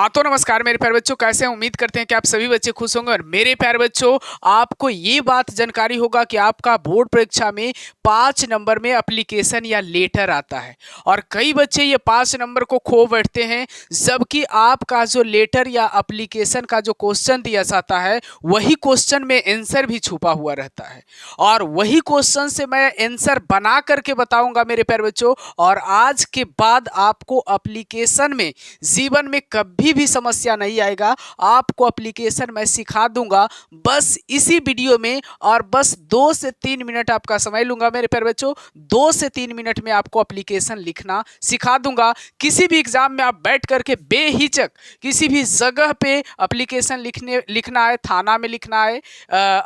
हाँ तो नमस्कार मेरे प्यारे बच्चों, कैसे हैं? उम्मीद करते हैं कि आप सभी बच्चे खुश होंगे। और मेरे प्यारे बच्चों, आपको ये बात जानकारी होगा कि आपका बोर्ड परीक्षा में 5 नंबर में एप्लीकेशन या लेटर आता है और कई बच्चे ये 5 नंबर को खो बैठते हैं, जबकि आपका जो लेटर या एप्लीकेशन का जो क्वेश्चन दिया जाता है वही क्वेश्चन में आंसर भी छुपा हुआ रहता है और वही क्वेश्चन से मैं आंसर बना करके बताऊंगा मेरे प्यारे बच्चों। और आज के बाद आपको एप्लीकेशन में जीवन में कभी भी समस्या नहीं आएगा। आपको एप्लीकेशन मैं सिखा दूंगा बस इसी वीडियो में, और बस 2 से 3 मिनट आपका समय लूंगा मेरे प्यारे बच्चों। 2 से 3 मिनट में आपको एप्लीकेशन लिखना सिखा दूंगा। किसी भी एग्जाम में आप बैठ करके बेहिचक किसी भी जगह पे एप्लीकेशन लिखना है, थाना में लिखना है,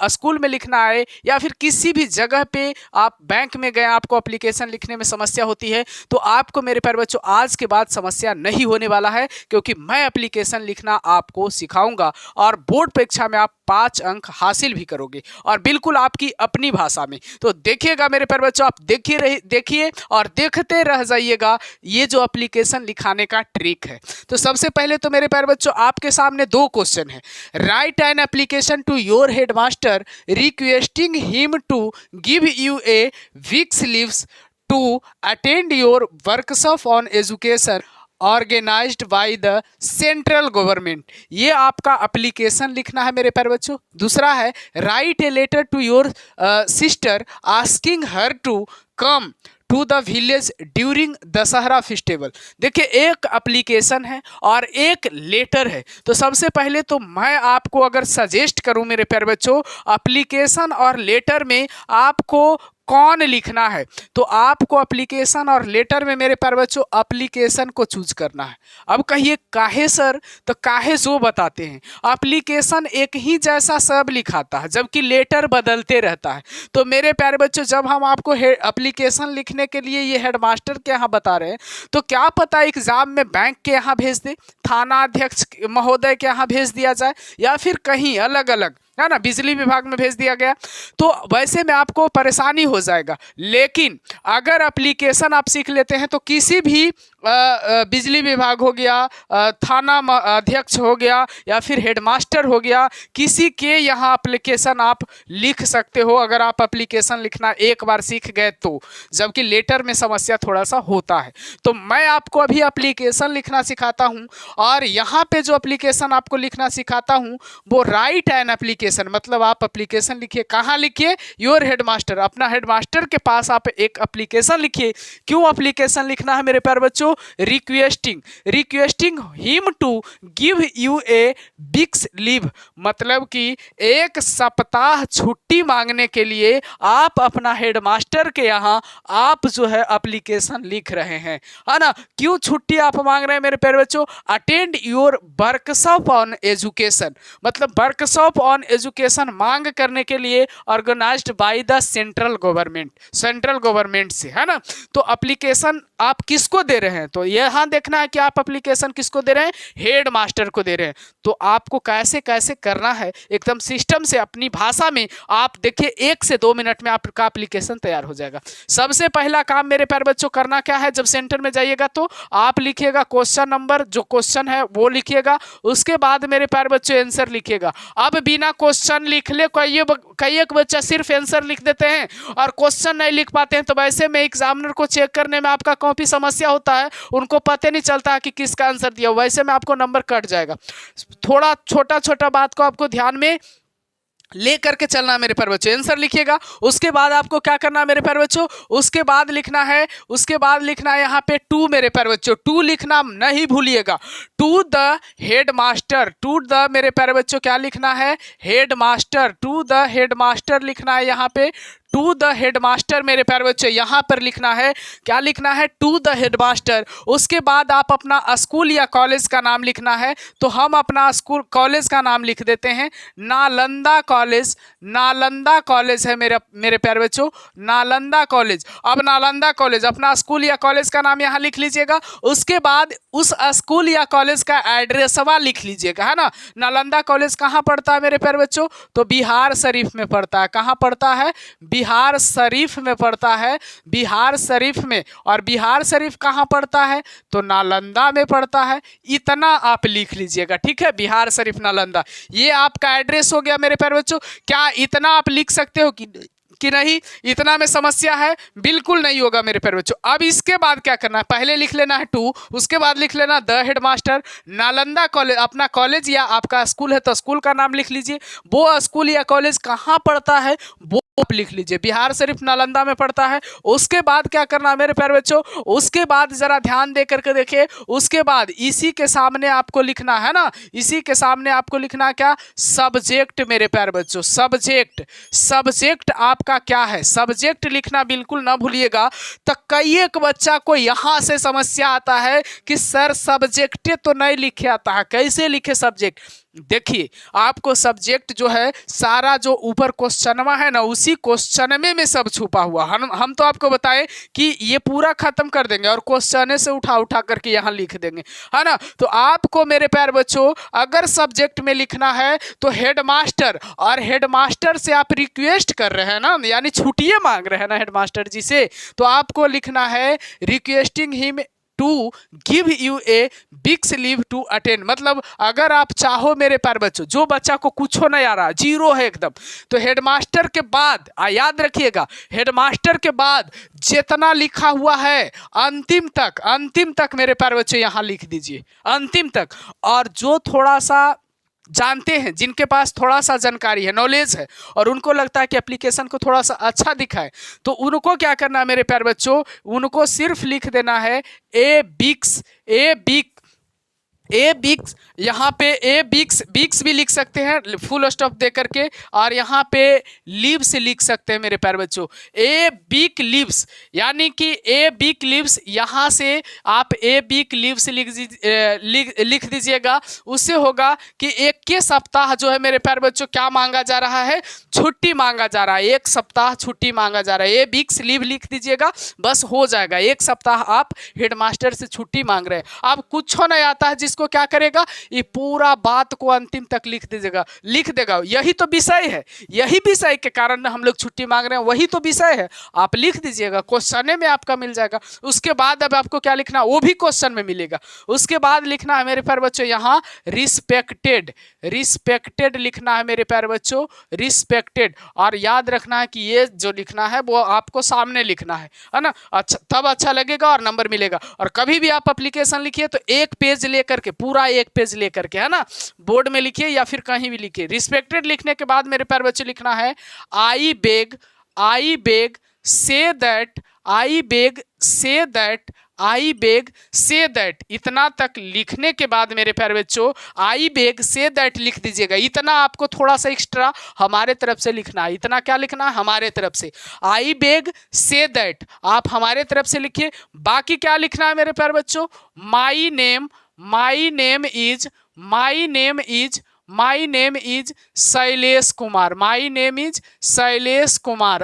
स्कूल में लिखना है, या फिर किसी भी जगह पे आप बैंक में गए, आपको एप्लीकेशन लिखने में समस्या होती है, तो आपको मेरे प्यारे बच्चों आज के बाद समस्या नहीं होने वाला है, क्योंकि मैं एप्लीकेशन लिखना आपको सिखाऊंगा और बोर्ड परीक्षा में आप 5 अंक हासिल भी करोगे और बिल्कुल आपकी अपनी भाषा में। तो देखिएगा मेरे प्यारे बच्चों, आप देखिए और देखते रह जाइएगा ये जो एप्लीकेशन लिखाने का ट्रिक है। तो सबसे पहले तो मेरे प्यारे बच्चों आपके सामने 2 क्वेश्चन है। Write an application to your headmaster requesting him to give you a week's leaves to attend your workshop on education organised by the central government. ये आपका एप्लीकेशन लिखना है मेरे प्यारे बच्चों। दूसरा है write a letter to your sister asking her to come to the village during Dussehra festival. देखिए, एक एप्लीकेशन है और एक लेटर है। तो सबसे पहले तो मैं आपको अगर सजेस्ट करूं मेरे प्यारे बच्चों, एप्लीकेशन और लेटर में आपको कौन लिखना है, तो आपको एप्लीकेशन और लेटर में मेरे प्यारे बच्चों एप्लीकेशन को चूज करना है। अब कहिए काहे सर? तो काहे जो बताते हैं, एप्लीकेशन एक ही जैसा सब लिखाता है जबकि लेटर बदलते रहता है। तो मेरे प्यारे बच्चों, जब हम आपको एप्लीकेशन लिखने के लिए ये हेडमास्टर के यहाँ बता रहे हैं, तो क्या पता एग्जाम में बैंक के यहाँ भेज दे, थाना अध्यक्ष महोदय के यहाँ भेज दिया जाए, या फिर कहीं अलग अलग है ना, बिजली विभाग में भेज दिया गया, तो वैसे में आपको परेशानी हो जाएगा। लेकिन अगर एप्लीकेशन आप सीख लेते हैं तो किसी भी बिजली विभाग हो गया, थाना अध्यक्ष हो गया, या फिर हेडमास्टर हो गया, किसी के यहाँ एप्लीकेशन आप लिख सकते हो अगर आप एप्लीकेशन लिखना एक बार सीख गए तो। जबकि लेटर में समस्या थोड़ा सा होता है। तो मैं आपको अभी एप्लीकेशन लिखना सिखाता हूँ, और यहाँ पे जो एप्लीकेशन आपको लिखना सिखाता हूँ वो राइट एन एप्लीकेशन, मतलब आप एप्लीकेशन लिखिए। कहाँ लिखिए? योर हेडमास्टर, अपना हेडमास्टर के पास आप एक एप्लीकेशन लिखिए। क्यों एप्लीकेशन लिखना है मेरे प्यारे बच्चों? Requesting him to give you a week's leave, मतलब कि 1 सप्ताह छुट्टी मांगने के लिए आप अपना हेडमास्टर के यहाँ आप जो है एप्लीकेशन लिख रहे हैं, है ना। क्यों छुट्टी आप मांग रहे हैं मेरे प्यारे बच्चों? Attend your workshop on education, मतलब वर्कशॉप ऑन एजुकेशन मांग करने के लिए organised by the central government से, है ना। तो एप्लीकेशन आप किसको दे रहे हैं? तो यहां देखना है कि आप एप्लीकेशन किसको दे रहे हैं? हेड मास्टर को दे रहे हैं। तो आपको कैसे कैसे करना है एकदम सिस्टम से अपनी भाषा में, आप देखिए 1 से 2 मिनट में आपका एप्लीकेशन तैयार हो जाएगा। सबसे पहला काम मेरे प्यारे बच्चों करना क्या है? जब सेंटर में जाइएगा तो आप लिखिएगा क्वेश्चन नंबर, जो क्वेश्चन है वो लिखिएगा। उसके बाद मेरे प्यारे बच्चों आंसर लिखिएगा। अब बिना क्वेश्चन लिख ले कई एक बच्चा सिर्फ आंसर लिख देते हैं और क्वेश्चन नहीं लिख पाते हैं, तो वैसे में एग्जामिनर को चेक करने में आपका कॉपी समस्या होता है, उनको पता नहीं चलता है कि किसका आंसर दिया, वैसे में आपको नंबर कट जाएगा। थोड़ा छोटा छोटा बात को आपको ध्यान में ले करके चलना है मेरे प्यारे बच्चों। आंसर लिखिएगा। उसके बाद आपको क्या करना है मेरे प्यारे बच्चों? उसके बाद लिखना है यहाँ पे टू मेरे प्यारे बच्चों, टू लिखना नहीं भूलिएगा। टू द हेडमास्टर, मेरे प्यारे बच्चों क्या लिखना है? हेडमास्टर, टू द हेडमास्टर लिखना है यहाँ पे। टू द हेडमास्टर मेरे प्यारे बच्चों यहाँ पर लिखना है। क्या लिखना है? To the headmaster. उसके बाद आप अपना स्कूल या कॉलेज का नाम लिखना है, तो हम अपना स्कूल कॉलेज का नाम लिख देते हैं, नालंदा कॉलेज है मेरे प्यारे बच्चों, नालंदा कॉलेज। अब नालंदा कॉलेज, अपना स्कूल या कॉलेज का नाम यहाँ लिख लीजिएगा। उसके बाद उस स्कूल या कॉलेज का एड्रेसवा लिख लीजिएगा, है ना। नालंदा कॉलेज कहाँ पड़ता है मेरे प्यारे बच्चों? तो बिहार शरीफ में पड़ता है। कहाँ पड़ता है? बिहार शरीफ में पड़ता है, बिहार शरीफ में। और बिहार शरीफ कहाँ पड़ता है? तो नालंदा में पड़ता है। इतना आप लिख लीजिएगा, ठीक है, बिहार शरीफ नालंदा। ये आपका एड्रेस हो गया मेरे प्यारे बच्चों। क्या इतना आप लिख सकते हो कि नहीं? इतना में समस्या है? बिल्कुल नहीं होगा मेरे प्यारे बच्चों। अब इसके बाद क्या करना है? पहले लिख लेना है 2, उसके बाद लिख लेना द हेडमास्टर। नालंदा कॉलेज अपना कॉलेज या आपका स्कूल है तो स्कूल का नाम लिख लीजिए। वो स्कूल या कॉलेज कहाँ पड़ता है वो आप लिख लीजिए, बिहार शरीफ नालंदा में पड़ता है। उसके बाद क्या करना है मेरे प्यारे बच्चों? उसके बाद जरा ध्यान दे करके देखिए, उसके बाद इसी के सामने आपको लिखना है ना, इसी के सामने आपको लिखना क्या? सब्जेक्ट मेरे प्यारे बच्चों, सब्जेक्ट। सब्जेक्ट आपका क्या है? सब्जेक्ट लिखना बिल्कुल ना भूलिएगा। तो कई एक बच्चा को यहाँ से समस्या आता है कि सर सब्जेक्ट तो नहीं लिखे आता है, कैसे लिखे सब्जेक्ट? देखिए, आपको सब्जेक्ट जो है सारा जो ऊपर क्वेश्चनवा है ना, उसी क्वेश्चन में सब छुपा हुआ। हम तो आपको बताएं कि ये पूरा खत्म कर देंगे और क्वेश्चन से उठा करके यहाँ लिख देंगे, है ना। तो आपको मेरे प्यारे बच्चों अगर सब्जेक्ट में लिखना है तो हेडमास्टर, और हेडमास्टर से आप रिक्वेस्ट कर रहे हैं ना, यानी छुट्टियां मांग रहे हैं ना हेडमास्टर जी से, तो आपको लिखना है requesting him to give you a week's leave to attend. मतलब अगर आप चाहो मेरे प्यारे बच्चों, जो बच्चा को कुछ हो नहीं आ रहा, जीरो है एकदम, तो हेडमास्टर के बाद याद रखिएगा, हेडमास्टर के बाद जितना लिखा हुआ है अंतिम तक मेरे प्यारे बच्चों यहाँ लिख दीजिए, अंतिम तक। और जो थोड़ा सा जानते हैं, जिनके पास थोड़ा सा जानकारी है, नॉलेज है, और उनको लगता है कि एप्लीकेशन को थोड़ा सा अच्छा दिखाए, तो उनको क्या करना है मेरे प्यारे बच्चों? उनको सिर्फ लिख देना है ए बिक्स, यहाँ पे ए बिक्स भी लिख सकते हैं फुल स्टॉप दे करके, और यहाँ पे लीव्स लिख सकते हैं मेरे प्यारे बच्चों, ए बिक लीव्स, यानी कि ए बिक लीव्स, यहाँ से आप ए बिक लीव्स लिख दीजिएगा। उससे होगा कि एक के सप्ताह जो है मेरे प्यारे बच्चों क्या मांगा जा रहा है? छुट्टी मांगा जा रहा है, एक सप्ताह छुट्टी मांगा जा रहा है। ए बिक्स लीव लिख दीजिएगा, बस हो जाएगा। एक सप्ताह आप हेडमास्टर से छुट्टी मांग रहे हैं। अब कुछ नहीं आता है जिसको क्या करेगा? ये पूरा बात को अंतिम तक लिख देगा। यही तो विषय है, यही विषय के कारण हम लोग छुट्टी मांग रहे हैं, वही तो विषय है। आप लिख दीजिएगा, क्वेश्चन में आपका मिल जाएगा। उसके बाद अब आपको क्या लिखना, वो भी क्वेश्चन में मिलेगा। उसके बाद लिखना है मेरे प्यारे बच्चों यहाँ रिस्पेक्टेड लिखना है मेरे प्यारे बच्चों, रिस्पेक्टेड। और याद रखना है कि ये जो लिखना है वो आपको सामने लिखना है ना, अच्छा तब अच्छा लगेगा और नंबर मिलेगा। और कभी भी आप एप्लीकेशन लिखिए तो एक पेज लेकर के, पूरा एक पेज लेकर के, है ना, बोर्ड में लिखिए या फिर कहीं भी लिखिए। रिस्पेक्टेड लिखने के बाद मेरे प्यारे बच्चे लिखना है आई बेग से दैट। इतना तक लिखने के बाद मेरे प्यारे बच्चों आई बेग से दैट लिख दीजिएगा। इतना आपको थोड़ा सा एक्स्ट्रा हमारे तरफ से लिखना है। इतना क्या लिखना है? हमारे तरफ से। आई बेग से दैट आप हमारे तरफ से लिखिए। बाकी क्या लिखना है मेरे प्यारे बच्चों? My name is Shailesh Kumar.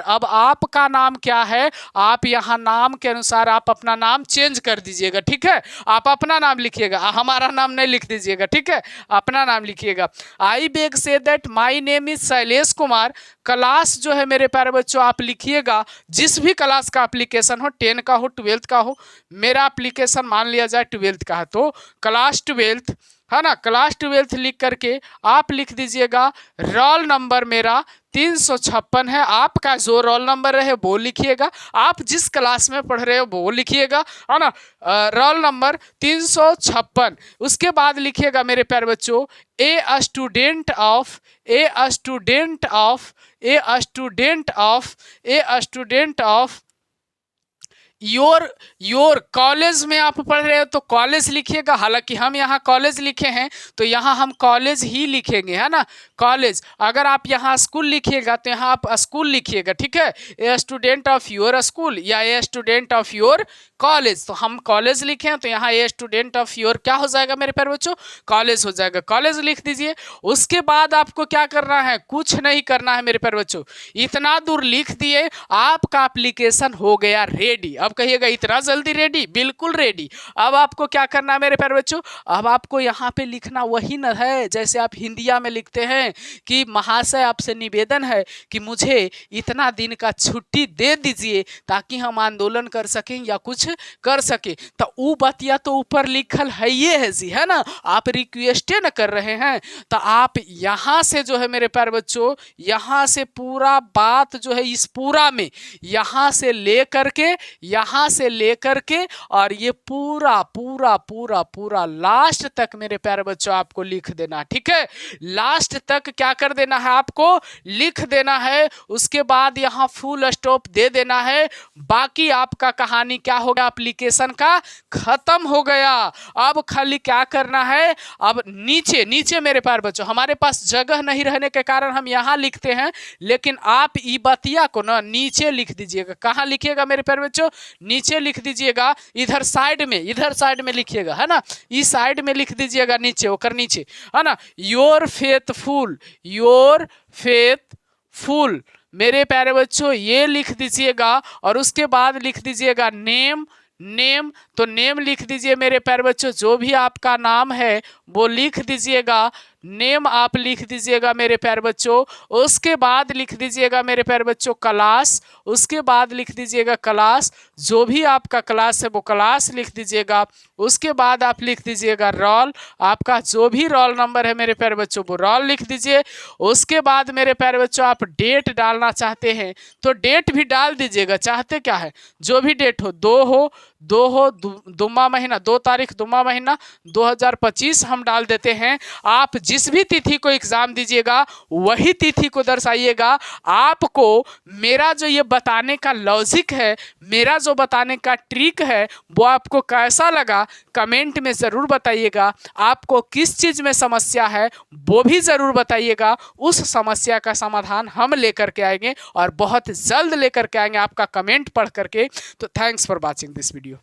अब आपका नाम क्या है? आप यहाँ नाम के अनुसार आप अपना नाम चेंज कर दीजिएगा, ठीक है। आप अपना नाम लिखिएगा, हमारा नाम नहीं लिख दीजिएगा, ठीक है, अपना नाम लिखिएगा। I beg say that my name is Shailesh Kumar. Class जो है मेरे प्यारे बच्चों आप लिखिएगा, जिस भी क्लास का एप्लीकेशन हो, 10 का हो, 12th का हो। मेरा एप्लीकेशन मान लिया जाए 12th का है, तो क्लास 12th, है ना, क्लास 12th लिख करके आप लिख दीजिएगा रोल नंबर मेरा 356 है। आपका जो रोल नंबर है वो लिखिएगा, आप जिस क्लास में पढ़ रहे हो वो लिखिएगा, है ना, रोल नंबर 356। उसके बाद लिखिएगा मेरे प्यारे बच्चों ए स्टूडेंट ऑफ योर कॉलेज में आप पढ़ रहे हो तो कॉलेज लिखिएगा। हालांकि हम यहाँ कॉलेज लिखे हैं तो यहाँ हम कॉलेज ही लिखेंगे, है ना, कॉलेज। अगर आप यहाँ स्कूल लिखिएगा तो यहाँ आप स्कूल लिखिएगा, ठीक है। A student of your school या a student of your college, तो हम कॉलेज लिखे हैं तो यहाँ ए स्टूडेंट ऑफ योर क्या हो जाएगा मेरे प्यारे बच्चों? कॉलेज हो जाएगा, कॉलेज लिख दीजिए। उसके बाद आपको क्या करना है? कुछ नहीं करना है मेरे प्यारे बच्चों। इतना दूर लिख दिए, आपका एप्लीकेशन हो गया रेडी। अब कहिएगा इतना जल्दी रेडी, बिल्कुल रेडी। अब आपको क्या करना है मेरे प्यारे बच्चों, अब आपको यहाँ पे लिखना वही न है जैसे आप हिंदिया में लिखते हैं कि महाशय आपसे निवेदन है कि मुझे इतना दिन का छुट्टी दे दीजिए ताकि हम आंदोलन कर सकें या कुछ कर सके। तो वो बतिया तो ऊपर लिखल है ये है जी, है ना, आप रिक्वेस्टे न कर रहे हैं। तो आप यहाँ से जो है मेरे प्यारे बच्चों, यहाँ से पूरा बात जो है इस पूरा में यहाँ से लेकर के और ये पूरा पूरा पूरा पूरा लास्ट तक मेरे प्यारे बच्चों आपको लिख देना, ठीक है। लास्ट तक क्या कर देना है, आपको लिख देना है। उसके बाद यहाँ फुल स्टॉप दे देना है। बाकी आपका कहानी क्या हो गया, एप्लीकेशन का खत्म हो गया। अब खाली क्या करना है, अब नीचे नीचे मेरे प्यारे बच्चों, हमारे पास जगह नहीं रहने के कारण हम यहाँ लिखते हैं, लेकिन आप ई बतिया को ना नीचे लिख दीजिएगा। कहाँ लिखिएगा मेरे प्यारे बच्चों, नीचे लिख दीजिएगा, इधर साइड में लिखिएगा, है ना, इस साइड में लिख दीजिएगा नीचे, ओकर नीचे, है ना, योर फेथफुल मेरे प्यारे बच्चों ये लिख दीजिएगा। और उसके बाद लिख दीजिएगा नेम। तो नेम लिख दीजिए मेरे प्यारे बच्चों, जो भी आपका नाम है वो लिख दीजिएगा, नेम आप लिख दीजिएगा मेरे प्यारे बच्चों। उसके बाद लिख दीजिएगा मेरे प्यारे बच्चों क्लास, उसके बाद लिख दीजिएगा क्लास, जो भी आपका क्लास है वो क्लास लिख दीजिएगा। उसके बाद आप लिख दीजिएगा रोल, आपका जो भी रोल नंबर है मेरे प्यारे बच्चों वो रोल लिख दीजिए। उसके बाद मेरे प्यारे बच्चों आप डेट डालना चाहते हैं तो डेट भी डाल दीजिएगा, चाहते क्या है, जो भी डेट हो, 2 तारीख 2वां महीना 2025 हम डाल देते हैं। आप जिस भी तिथि को एग्जाम दीजिएगा वही तिथि को दर्शाइएगा। आपको मेरा जो ये बताने का लॉजिक है, मेरा जो बताने का ट्रिक है वो आपको कैसा लगा कमेंट में ज़रूर बताइएगा। आपको किस चीज़ में समस्या है वो भी ज़रूर बताइएगा। उस समस्या का समाधान हम लेकर के आएंगे और बहुत जल्द लेकर के आएंगे आपका कमेंट पढ़ करके। तो thanks for watching this video.